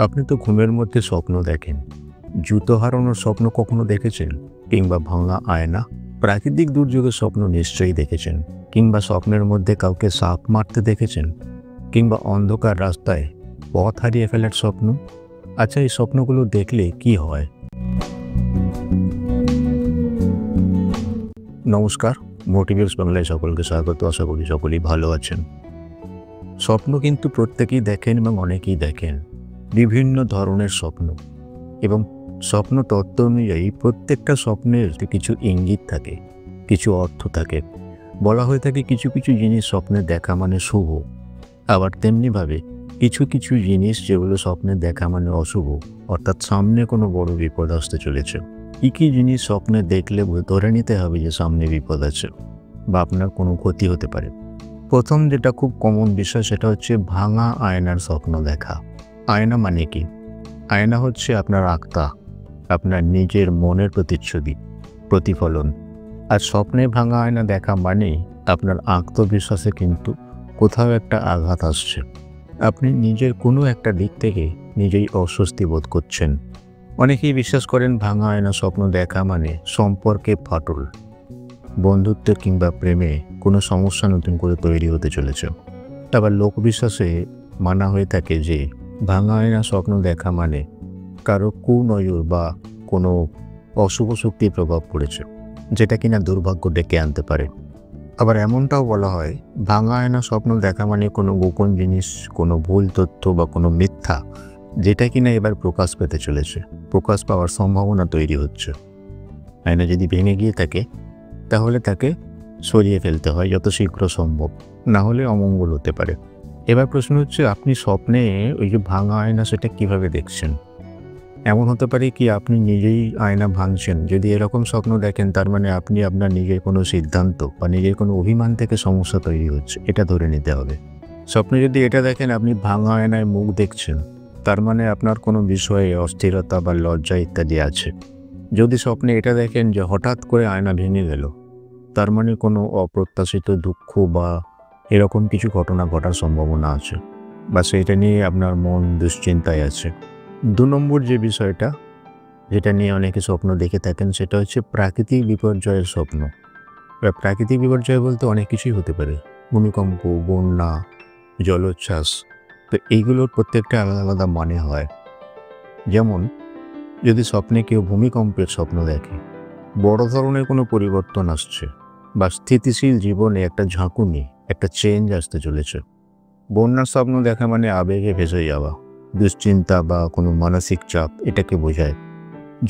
আপনি তো ঘুমের মধ্যে স্বপ্ন দেখেন। জুতো হারানোর স্বপ্ন কখনো দেখেছেন? কিংবা ভাঙা আয়না? প্রাকৃতিক দুর্যোগের স্বপ্ন নিশ্চয়ই দেখেছেন। কিংবা স্বপ্নের মধ্যে কাউকে সাপ মারতে দেখেছেন? কিংবা অন্ধকার রাস্তায় পথ হারিয়ে ফেলার স্বপ্ন? আচ্ছা, এই স্বপ্নগুলো দেখলে কি হয়? নমস্কার, মোটিভেটস বাংলায় সকলকে স্বাগত। আশা করি সকলেই ভালো আছেন। স্বপ্ন কিন্তু প্রত্যেকেই দেখেন এবং অনেকেই দেখেন বিভিন্ন ধরনের স্বপ্ন। এবং স্বপ্ন তত্ত্ব অনুযায়ী প্রত্যেকটা স্বপ্নের কিছু ইঙ্গিত থাকে, কিছু অর্থ থাকে। বলা হয়ে থাকে কিছু কিছু জিনিস স্বপ্নে দেখা মানে শুভ, আবার তেমনিভাবে কিছু কিছু জিনিস যেগুলো স্বপ্নে দেখা মানে অশুভ, অর্থাৎ সামনে কোনো বড় বিপদ আসতে চলেছে। কী কী জিনিস স্বপ্নে দেখলে ধরে নিতে হবে যে সামনে বিপদ আছে বা আপনার কোনো ক্ষতি হতে পারে। প্রথম যেটা খুব কমন বিষয় সেটা হচ্ছে ভাঙা আয়নার স্বপ্ন দেখা। আয়না মানে কি? আয়না হচ্ছে আপনার আত্মা, আপনার নিজের মনের প্রতিচ্ছবি, প্রতিফলন। আর স্বপ্নে ভাঙা আয়না দেখা মানেই আপনার আত্মবিশ্বাসে কিন্তু কোথাও একটা আঘাত আসছে। আপনি নিজের কোনো একটা দিক থেকে নিজেই অস্বস্তি বোধ করছেন। অনেকেই বিশ্বাস করেন ভাঙা আয়না স্বপ্ন দেখা মানে সম্পর্কে ফাটল, বন্ধুত্বে কিংবা প্রেমে কোনো সমস্যা নতুন করে তৈরি হতে চলেছে। আবার লোকবিশ্বাসে মানা হয়ে থাকে যে ভাঙা আয়না স্বপ্ন দেখা মানে কারো কুনজর বা কোনো অশুভ শক্তির প্রভাব পড়েছে, যেটা কিনা দুর্ভাগ্য ডেকে আনতে পারে। আবার এমনটাও বলা হয় ভাঙা আয়না স্বপ্ন দেখা মানে কোনো গোপন জিনিস, কোনো ভুল তথ্য বা কোনো মিথ্যা, যেটা কিনা এবার প্রকাশ পেতে চলেছে, প্রকাশ পাওয়ার সম্ভাবনা তৈরি হচ্ছে। আয়না যদি ভেঙে গিয়ে থাকে তাহলে তাকে সরিয়ে ফেলতে হয় যত শীঘ্র সম্ভব, না হলে অমঙ্গল হতে পারে। এবার প্রশ্ন হচ্ছে, আপনি স্বপ্নে ওই যে ভাঙা আয়না সেটা কিভাবে দেখছেন? এমন হতে পারে কি আপনি নিজেই আয়না ভাঙছেন। যদি এরকম স্বপ্ন দেখেন তার মানে আপনি আপনার নিজের কোনো সিদ্ধান্ত বা নিজের কোনো অভিমান থেকে সমস্যা তৈরি হচ্ছে, এটা ধরে নিতে হবে। স্বপ্নে যদি এটা দেখেন আপনি ভাঙা আয়নায় মুখ দেখছেন, তার মানে আপনার কোনো বিষয়ে অস্থিরতা বা লজ্জা ইত্যাদি আছে। যদি স্বপ্নে এটা দেখেন যে হঠাৎ করে আয়না ভেঙে গেল, তার মানে কোনো অপ্রত্যাশিত দুঃখ বা এরকম কিছু ঘটনা ঘটার সম্ভাবনা আছে, বা সেটা নিয়ে আপনার মন দুশ্চিন্তায় আছে। ২ নম্বর যে বিষয়টা, যেটা নিয়ে অনেকে স্বপ্ন দেখে থাকেন, সেটা হচ্ছে প্রাকৃতিক বিপর্যয়ের স্বপ্ন। এবার প্রাকৃতিক বিপর্যয় বলতে অনেক কিছুই হতে পারে। ভূমিকম্প, বন্যা, জলোচ্ছ্বাস। তো এইগুলোর প্রত্যেকটা আলাদা আলাদা মানে হয়। যেমন যদি স্বপ্নে কেউ ভূমিকম্পের স্বপ্ন দেখে, বড় ধরনের কোনো পরিবর্তন আসছে বা স্থিতিশীল জীবনে একটা ঝাঁকুনি, একটা চেঞ্জ আসতে চলেছে। বন্যার স্বপ্ন দেখা মানে আবেগে ভেসে যাওয়া, দুশ্চিন্তা বা কোনো মানসিক চাপ, এটাকে বোঝায়।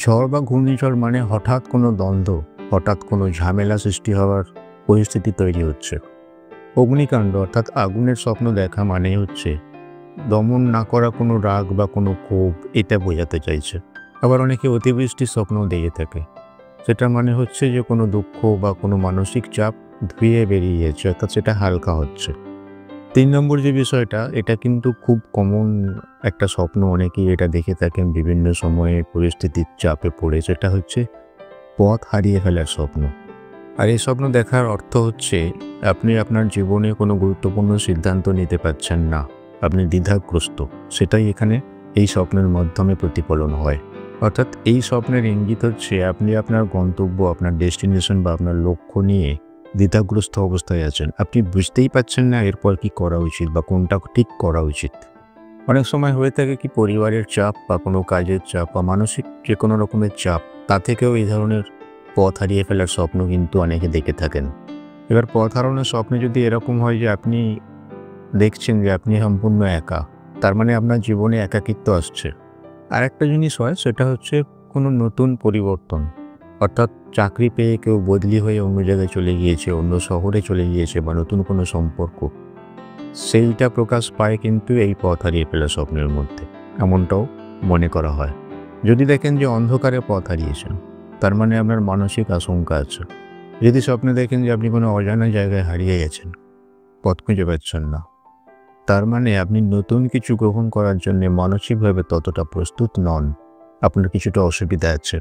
ঝড় বা ঘূর্ণিঝড় মানে হঠাৎ কোনো দ্বন্দ্ব, হঠাৎ কোনো ঝামেলা সৃষ্টি হওয়ার পরিস্থিতি তৈরি হচ্ছে। অগ্নিকাণ্ড অর্থাৎ আগুনের স্বপ্ন দেখা মানে হচ্ছে দমন না করা কোনো রাগ বা কোনো ক্ষোভ, এটা বোঝাতে চাইছে। আবার অনেকে অতিবৃষ্টির স্বপ্ন দেখে থাকে, সেটা মানে হচ্ছে যে কোনো দুঃখ বা কোনো মানসিক চাপ ধুয়ে বেরিয়ে যাচ্ছে, অর্থাৎ সেটা হালকা হচ্ছে। ৩ নম্বর যে বিষয়টা, এটা কিন্তু খুব কমন একটা স্বপ্ন, অনেকেই এটা দেখে থাকেন বিভিন্ন সময়ে পরিস্থিতির চাপে পড়ে, সেটা হচ্ছে পথ হারিয়ে ফেলার স্বপ্ন। আর এই স্বপ্ন দেখার অর্থ হচ্ছে আপনি আপনার জীবনে কোনো গুরুত্বপূর্ণ সিদ্ধান্ত নিতে পারছেন না, আপনি দ্বিধাগ্রস্ত। সেটাই এখানে এই স্বপ্নের মাধ্যমে প্রতিফলন হয়। অর্থাৎ এই স্বপ্নের ইঙ্গিত হচ্ছে আপনি আপনার গন্তব্য, আপনার ডেস্টিনেশন বা আপনার লক্ষ্য নিয়ে দ্বিধাগ্রস্ত অবস্থায় আছেন। আপনি বুঝতেই পারছেন না এরপর কি করা উচিত বা কোনটা ঠিক করা উচিত। অনেক সময় হয়ে থাকে কি পরিবারের চাপ বা কোনো কাজের চাপ বা মানসিক যে কোনো রকমের চাপ, তা থেকেও এই ধরনের পথ হারিয়ে ফেলার স্বপ্ন কিন্তু অনেকে দেখে থাকেন। এবার পথ হারানোর স্বপ্নে যদি এরকম হয় যে আপনি দেখছেন যে আপনি সম্পূর্ণ একা, তার মানে আপনার জীবনে একাকিত্ব আসছে। আর একটা জিনিস হয় সেটা হচ্ছে কোনো নতুন পরিবর্তন, অর্থাৎ চাকরি পেয়ে কেউ বদলি হয়ে অন্য জায়গায় চলে গিয়েছে, অন্য শহরে চলে গিয়েছে বা নতুন কোনো সম্পর্ক, সেইটা প্রকাশ পায় কিন্তু এই পথ হারিয়ে ফেলা স্বপ্নের মধ্যে, এমনটাও মনে করা হয়। যদি দেখেন যে অন্ধকারে পথ হারিয়েছেন, তার মানে আপনার মানসিক আশঙ্কা আছে। যদি স্বপ্নে দেখেন যে আপনি কোনো অজানা জায়গায় হারিয়ে গেছেন, পথ খুঁজে পাচ্ছেন না, তার মানে আপনি নতুন কিছু গ্রহণ করার জন্য মানসিকভাবে ততটা প্রস্তুত নন, আপনার কিছুটা অসুবিধা আছে।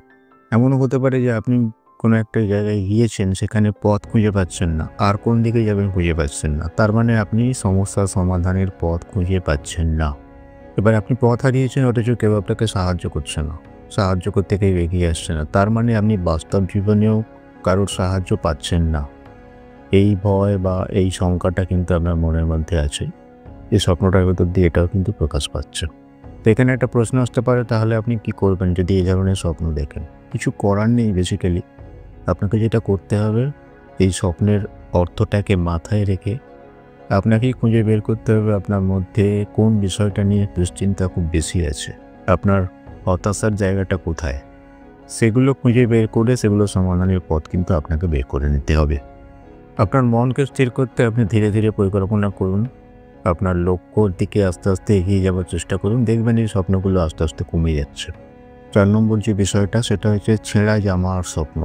এমনও হতে পারে যে আপনি কোনো একটা জায়গায় গিয়েছেন, সেখানে পথ খুঁজে পাচ্ছেন না, আর কোন দিকে যাবেন খুঁজে পাচ্ছেন না, তার মানে আপনি সমস্যার সমাধানের পথ খুঁজে পাচ্ছেন না। এবার আপনি পথ হারিয়েছেন, অথচ কেউ আপনাকে সাহায্য করছে না, সাহায্য করতে কেউ এগিয়ে আসছে না। তার মানে আপনি বাস্তব জীবনেও কারোর সাহায্য পাচ্ছেন না। এই ভয় বা এই শঙ্কাটা কিন্তু আপনার মনের মধ্যে আছে। এই স্বপ্নটার ভেতর দিয়ে এটাও কিন্তু প্রকাশ পাচ্ছে। তো এখানে একটা প্রশ্ন আসতে পারে, তাহলে আপনি কি করবেন যদি এই ধরনের স্বপ্ন দেখেন? কিছু করার নেই বেসিক্যালি। আপনাকে যেটা করতে হবে, এই স্বপ্নের অর্থটাকে মাথায় রেখে আপনাকেই খুঁজে বের করতে হবে আপনার মধ্যে কোন বিষয়টা নিয়ে দুশ্চিন্তা খুব বেশি আছে, আপনার হতাশার জায়গাটা কোথায়। সেগুলো খুঁজে বের করে সেগুলো সমাধানের পথ কিন্তু আপনাকে বের করে নিতে হবে। আপনার মনকে স্থির করতে আপনি ধীরে ধীরে পরিকল্পনা করুন। আপনার লক্ষ্যর দিকে আস্তে আস্তে এগিয়ে যাওয়ার চেষ্টা করুন। দেখবেন এই স্বপ্নগুলো আস্তে আস্তে কমে যাচ্ছে। 4 নম্বর যে বিষয়টা, সেটা হচ্ছে ছেঁড়া জামার স্বপ্ন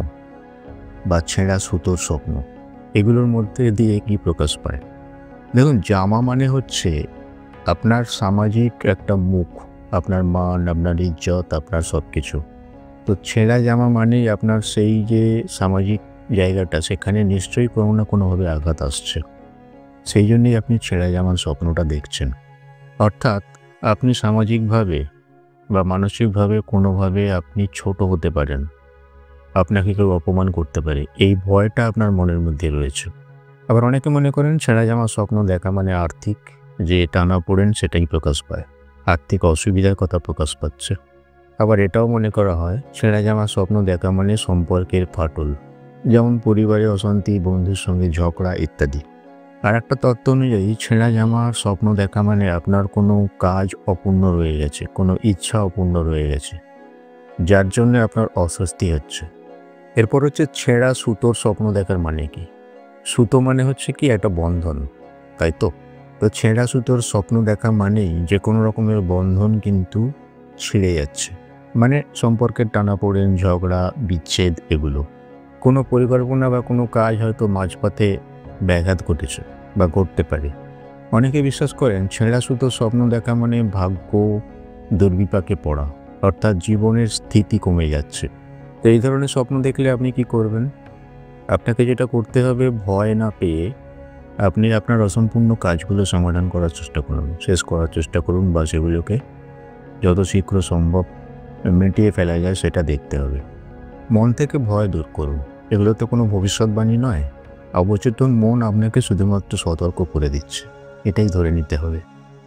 বা ছেঁড়া সুতোর স্বপ্ন। এগুলোর মধ্যে দিয়ে কি প্রকাশ পায়? দেখুন, জামা মানে হচ্ছে আপনার সামাজিক একটা মুখ, আপনার মান, আপনার ইজ্জত, আপনার সব কিছু। তো ছেঁড়া জামা মানেই আপনার সেই যে সামাজিক জায়গাটা, সেখানে নিশ্চয়ই কোনো না কোনোভাবে আঘাত আসছে। সেই জন্যই আপনি ছেঁড়া জামার স্বপ্নটা দেখছেন। অর্থাৎ আপনি সামাজিকভাবে বা মানসিকভাবে কোনোভাবে আপনি ছোট হতে পারেন, আপনাকে কেউ অপমান করতে পারে, এই ভয়টা আপনার মনের মধ্যে রয়েছে। আবার অনেকে মনে করেন ছেঁড়া জামার স্বপ্ন দেখা মানে আর্থিক যে টানাপোড়েন সেটাই প্রকাশ পায়, আর্থিক অসুবিধার কথা প্রকাশ পাচ্ছে। আবার এটাও মনে করা হয় ছেঁড়া জামার স্বপ্ন দেখা মানে সম্পর্কের ফাটল, যেমন পরিবারে অশান্তি, বন্ধুর সঙ্গে ঝগড়া ইত্যাদি। আর একটা তত্ত্ব অনুযায়ী ছেঁড়া জামার স্বপ্ন দেখা মানে আপনার কোনো কাজ অপূর্ণ রয়ে গেছে, কোনো ইচ্ছা অপূর্ণ রয়ে গেছে, যার জন্য আপনার অস্বস্তি হচ্ছে। এরপর হচ্ছে ছেঁড়া সুতোর স্বপ্ন দেখার মানে কি? সুতো মানে হচ্ছে কি একটা বন্ধন, তাই তো? তো ছেঁড়া সুতোর স্বপ্ন দেখা মানেই যে কোনো রকমের বন্ধন কিন্তু ছিঁড়ে যাচ্ছে, মানে সম্পর্কের টানাপোড়েন, ঝগড়া, বিচ্ছেদ, এগুলো। কোনো পরিকল্পনা বা কোনো কাজ হয়তো মাঝপথে ব্যাঘাত ঘটেছে বা ঘটতে পারে। অনেকে বিশ্বাস করেন ছেঁড়া সুতোর স্বপ্ন দেখা মানে ভাগ্য দুর্বিপাকে পড়া, অর্থাৎ জীবনের স্থিতি কমে যাচ্ছে। তো এই ধরনের স্বপ্ন দেখলে আপনি কি করবেন? আপনাকে যেটা করতে হবে, ভয় না পেয়ে আপনি আপনার অসম্পূর্ণ কাজগুলো সমাধান করার চেষ্টা করুন, শেষ করার চেষ্টা করুন, বা সেগুলোকে যত শীঘ্র সম্ভব মিটিয়ে ফেলা যায় সেটা দেখতে হবে। মন থেকে ভয় দূর করুন। এগুলো তো কোনো ভবিষ্যৎবাণী নয়, অবচেতন মন আপনাকে শুধুমাত্র সতর্ক করে দিচ্ছে, এটাই ধরে নিতে হবে।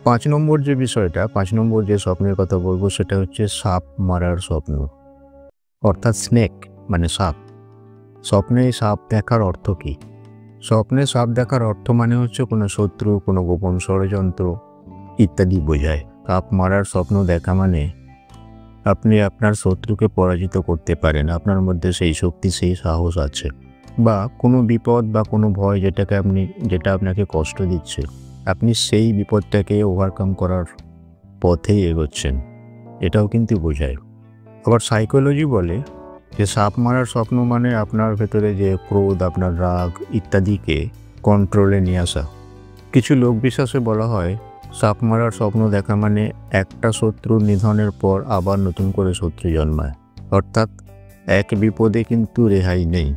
5 নম্বর যে বিষয়টা, 5 নম্বর যে স্বপ্নের কথা বলবো, সেটা হচ্ছে সাপ মারার স্বপ্ন, অর্থাৎ স্নেক মানে সাপ। স্বপ্নে সাপ দেখার অর্থ কী? স্বপ্নে সাপ দেখার অর্থ মানে হচ্ছে কোনো শত্রু, কোনো গোপন ষড়যন্ত্র ইত্যাদি বোঝায়। সাপ মারার স্বপ্ন দেখা মানে আপনি আপনার শত্রুকে পরাজিত করতে পারেন, আপনার মধ্যে সেই শক্তি, সেই সাহস আছে। বা কোনো বিপদ বা কোনো ভয় যেটা আপনাকে কষ্ট দিচ্ছে, আপনি সেই বিপদটাকে ওভারকাম করার পথেই এগোচ্ছেন, এটাও কিন্তু বোঝায়। আবার সাইকোলজি বলে যে সাপ মারার স্বপ্ন মানে আপনার ভেতরে যে ক্রোধ, আপনার রাগ ইত্যাদিকে কন্ট্রোলে নিয়ে আসা। কিছু লোক বিশ্বাসে বলা হয় সাপ মারার স্বপ্ন দেখা মানে একটা শত্রুর নিধনের পর আবার নতুন করে শত্রু জন্মায়, অর্থাৎ এক বিপদে কিন্তু রেহাই নেই,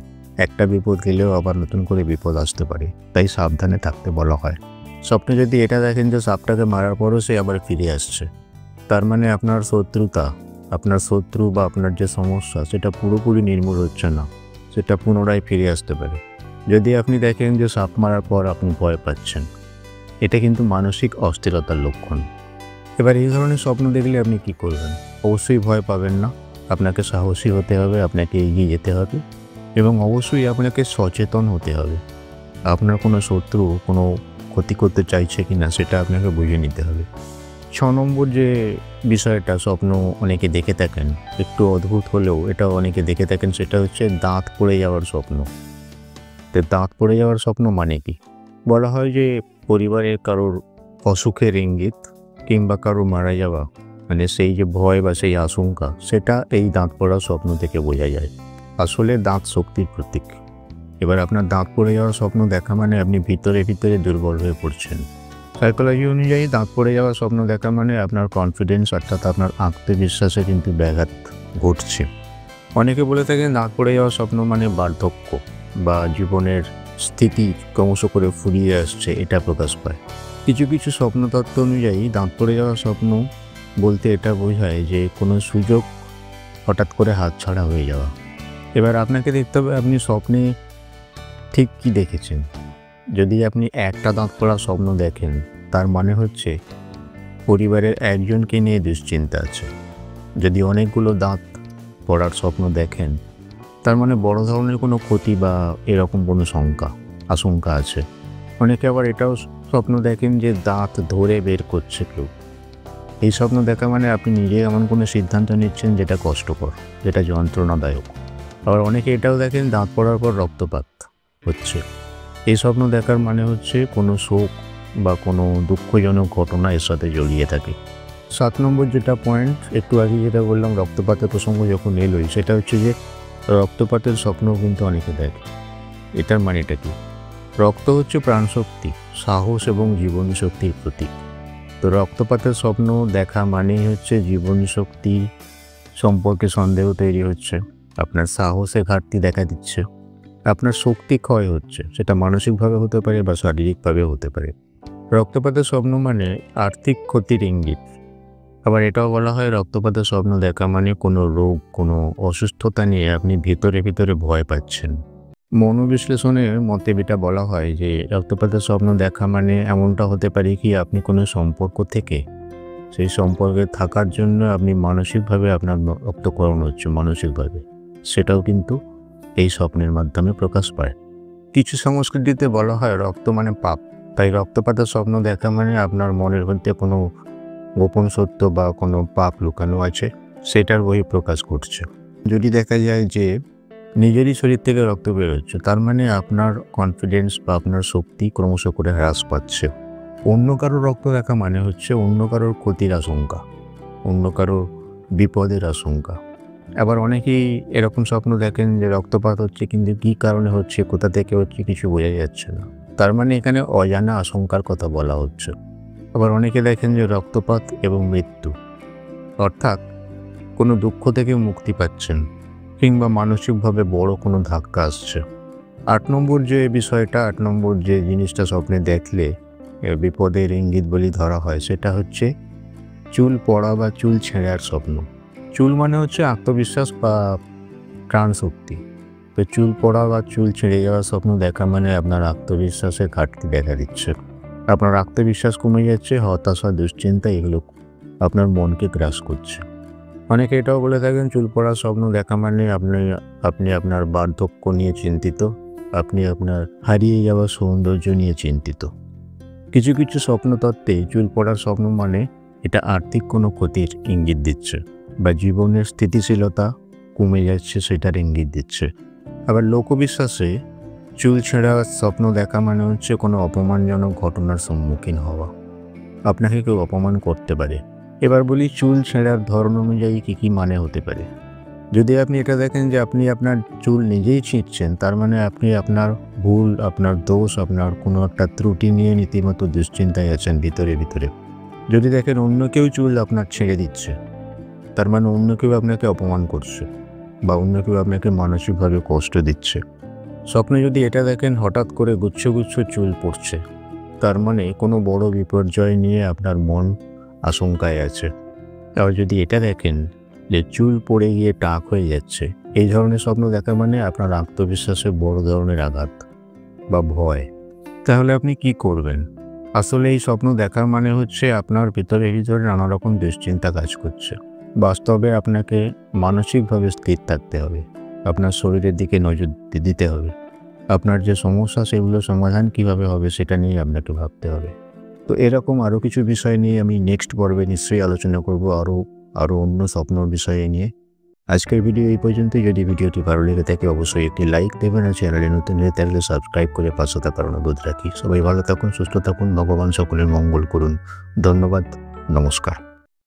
একটা বিপদ গেলেও আবার নতুন করে বিপদ আসতে পারে, তাই সাবধানে থাকতে বলা হয়। স্বপ্নে যদি এটা দেখেন যে সাপটাকে মারার পরও সে আবার ফিরে আসছে, তার মানে আপনার শত্রু বা আপনার যে সমস্যা সেটা পুরোপুরি নির্মূল হচ্ছে না, সেটা পুনরায় ফিরে আসতে পারে। যদি আপনি দেখেন যে সাপ মারার পর আপনি ভয় পাচ্ছেন, এটা কিন্তু মানসিক অস্থিরতার লক্ষণ। এবার এই ধরনের স্বপ্ন দেখলে আপনি কি করবেন? অবশ্যই ভয় পাবেন না, আপনাকে সাহসী হতে হবে, আপনাকে এগিয়ে যেতে হবে এবং অবশ্যই আপনাকে সচেতন হতে হবে। আপনার কোনো শত্রু কোনো ক্ষতি করতে চাইছে কি না সেটা আপনাকে বুঝে নিতে হবে। 6 নম্বর যে বিষয়টা স্বপ্ন অনেকে দেখে থাকেন, একটু অদ্ভুত হলেও এটা অনেকে দেখে থাকেন, সেটা হচ্ছে দাঁত পড়ে যাওয়ার স্বপ্ন। তো দাঁত পড়ে যাওয়ার স্বপ্ন মানে কি? বলা হয় যে পরিবারের কারোর অসুখের ইঙ্গিত কিংবা কারো মারা যাওয়া, মানে সেই যে ভয় বা সেই আশঙ্কা, সেটা এই দাঁত পড়ার স্বপ্ন থেকে বোঝা যায়। আসলে দাঁত শক্তির প্রতীক। এবার আপনার দাঁত পড়ে যাওয়ার স্বপ্ন দেখা মানে আপনি ভিতরে ভিতরে দুর্বল হয়ে পড়ছেন। সাইকোলজি অনুযায়ী দাঁত পড়ে যাওয়ার স্বপ্ন দেখা মানে আপনার কনফিডেন্স, অর্থাৎ আপনার আত্মবিশ্বাসে কিন্তু ব্যাঘাত ঘটছে। অনেকে বলে থাকেন দাঁত পড়ে যাওয়ার স্বপ্ন মানে বার্ধক্য বা জীবনের স্থিতি ক্রমশ করে ফুরিয়ে আসছে, এটা প্রকাশ পায়। কিছু কিছু স্বপ্নতত্ত্ব অনুযায়ী দাঁত পড়ে যাওয়া স্বপ্ন বলতে এটা বোঝায় যে কোনো সুযোগ হঠাৎ করে হাতছাড়া হয়ে যাওয়া। এবার আপনাকে দেখতে হবে আপনি স্বপ্নে ঠিক কী দেখেছেন। যদি আপনি একটা দাঁত পড়া স্বপ্ন দেখেন, তার মানে হচ্ছে পরিবারের একজনকে নিয়ে দুশ্চিন্তা আছে। যদি অনেকগুলো দাঁত পড়ার স্বপ্ন দেখেন, তার মানে বড় ধরনের কোনো ক্ষতি বা এরকম কোনো আশঙ্কা আছে। অনেকে আবার এটাও স্বপ্ন দেখেন যে দাঁত ধরে বের করছে কেউ। এই স্বপ্ন দেখা মানে আপনি নিজে এমন কোনো সিদ্ধান্ত নিচ্ছেন যেটা কষ্টকর, যেটা যন্ত্রণাদায়ক। আবার অনেকে এটাও দেখেন দাঁত পড়ার পর রক্তপাত হচ্ছে। এই স্বপ্ন দেখার মানে হচ্ছে কোনো শোক বা কোনো দুঃখজনক ঘটনা এর সাথে জড়িয়ে থাকে। 7 নম্বর যেটা পয়েন্ট, একটু আগে যেটা বললাম রক্তপাতের প্রসঙ্গ যখন এলোই, সেটা হচ্ছে যে রক্তপাতের স্বপ্নও কিন্তু অনেকে দেখে। এটার মানেটা কি? রক্ত হচ্ছে প্রাণশক্তি, সাহস এবং জীবনী শক্তির প্রতীক। তো রক্তপাতের স্বপ্ন দেখা মানেই হচ্ছে জীবনী শক্তি সম্পর্কে সন্দেহ তৈরি হচ্ছে, আপনার সাহসে ঘাটতি দেখা দিচ্ছে, আপনার শক্তি ক্ষয় হচ্ছে, সেটা মানসিকভাবে হতে পারে বা শারীরিকভাবে হতে পারে। রক্তপাতের স্বপ্ন মানে আর্থিক ক্ষতির ইঙ্গিত। আবার এটাও বলা হয় রক্তপাতের স্বপ্ন দেখা মানে কোনো রোগ, কোনো অসুস্থতা নিয়ে আপনি ভিতরে ভিতরে ভয় পাচ্ছেন। মনোবিশ্লেষণের মতে এটা বলা হয় যে রক্তপাতের স্বপ্ন দেখা মানে এমনটা হতে পারে কি আপনি কোনো সম্পর্ক থেকে সেই সম্পর্কে থাকার জন্য আপনি মানসিকভাবে আপনার রক্তক্ষরণ হচ্ছে মানসিকভাবে, সেটাও কিন্তু এই স্বপ্নের মাধ্যমে প্রকাশ পায়। কিছু সংস্কৃতিতে বলা হয় রক্ত মানে পাপ, তাই রক্তপাতের স্বপ্ন দেখা মানে আপনার মনের মধ্যে কোনো গোপন সত্য বা কোনো পাপ লুকানো আছে, সেটার বহিঃপ্রকাশ ঘটছে। যদি দেখা যায় যে নিজেরই শরীর থেকে রক্ত বেরোচ্ছে, তার মানে আপনার কনফিডেন্স বা আপনার শক্তি ক্রমশ করে হ্রাস পাচ্ছে। অন্য কারোর রক্ত দেখা মানে হচ্ছে অন্য কারোর ক্ষতির আশঙ্কা, অন্য কারোর বিপদের আশঙ্কা। আবার অনেকেই এরকম স্বপ্ন দেখেন যে রক্তপাত হচ্ছে, কিন্তু কী কারণে হচ্ছে, কোথা থেকে হচ্ছে কিছু বোঝা যাচ্ছে না, তার মানে এখানে অজানা আশঙ্কার কথা বলা হচ্ছে। আবার অনেকে দেখেন যে রক্তপাত এবং মৃত্যু, অর্থাৎ কোনো দুঃখ থেকে মুক্তি পাচ্ছেন কিংবা মানসিকভাবে বড় কোনো ধাক্কা আসছে। 8 নম্বর যে বিষয়টা, 8 নম্বর যে জিনিসটা স্বপ্নে দেখলে বিপদের ইঙ্গিত বলে ধরা হয়, সেটা হচ্ছে চুল পড়া বা চুল ছেঁড়ার স্বপ্ন। চুল মানে হচ্ছে আত্মবিশ্বাস বা প্রাণশক্তি। তো চুল পড়া বা চুল ছেড়ে যাওয়ার স্বপ্ন দেখা মানে আপনার আত্মবিশ্বাসের ঘাটতি দেখা দিচ্ছে, আপনার আত্মবিশ্বাস কমে যাচ্ছে, হতাশা, দুশ্চিন্তা এগুলো আপনার মনকে গ্রাস করছে। অনেকে এটাও বলে থাকেন চুল পড়ার স্বপ্ন দেখা মানে আপনি আপনার বার্ধক্য নিয়ে চিন্তিত, আপনি আপনার হারিয়ে যাওয়া সৌন্দর্য নিয়ে চিন্তিত। কিছু কিছু স্বপ্নতত্ত্বে চুল পড়ার স্বপ্ন মানে এটা আর্থিক কোনো ক্ষতির ইঙ্গিত দিচ্ছে বা জীবনের স্থিতিশীলতা কমে যাচ্ছে সেটার ইঙ্গিত দিচ্ছে। আবার লোকবিশ্বাসে চুল ছেঁড়ার স্বপ্ন দেখা মানে হচ্ছে কোনো অপমানজনক ঘটনার সম্মুখীন হওয়া, আপনাকে কেউ অপমান করতে পারে। এবার বলি চুল ছেঁড়ার ধরন অনুযায়ী কী কী মানে হতে পারে। যদি আপনি এটা দেখেন যে আপনি আপনার চুল নিজেই ছিঁড়ছেন, তার মানে আপনি আপনার ভুল, আপনার দোষ, আপনার কোনো একটা ত্রুটি নিয়ে রীতিমতো দুশ্চিন্তায় আছেন ভিতরে ভিতরে। যদি দেখেন অন্য কেউ চুল আপনার ছেড়ে দিচ্ছে, তার মানে অন্য কেউ আপনাকে অপমান করছে বা অন্য কেউ আপনাকে মানসিকভাবে কষ্ট দিচ্ছে। স্বপ্নে যদি এটা দেখেন হঠাৎ করে গুচ্ছ গুচ্ছ চুল পড়ছে, তার মানে কোনো বড় বিপর্যয় নিয়ে আপনার মন আশঙ্কায় আছে। আর যদি এটা দেখেন যে চুল পড়ে গিয়ে টাক হয়ে যাচ্ছে, এই ধরনের স্বপ্ন দেখা মানে আপনার আত্মবিশ্বাসে বড় ধরনের আঘাত বা ভয়। তাহলে আপনি কি করবেন? আসলে এই স্বপ্ন দেখার মানে হচ্ছে আপনার ভিতরে নানা রকম দুশ্চিন্তা কাজ করছে। বাস্তবে আপনাকে মানসিকভাবে স্থির থাকতে হবে, আপনার শরীরের দিকে নজর দিতে হবে, আপনার যে সমস্যা সেগুলো সমাধান কিভাবে হবে সেটা নিয়ে আপনাকে ভাবতে হবে। তো এরকম আরও কিছু বিষয় নিয়ে আমি নেক্সট পর্বে নিশ্চয়ই আলোচনা করব, আরও অন্য স্বপ্নর বিষয়ে নিয়ে। আজকের ভিডিও এই পর্যন্তই। যদি ভিডিওটি ভালো লেগে থাকে অবশ্যই একটি লাইক দেবেন, আর চ্যানেলে নতুন হয়ে থাকলে সাবস্ক্রাইব করে পাশে থাকার অনুরোধ রাখি। সবাই ভালো থাকুন, সুস্থ থাকুন, ভগবান সকলের মঙ্গল করুন। ধন্যবাদ, নমস্কার।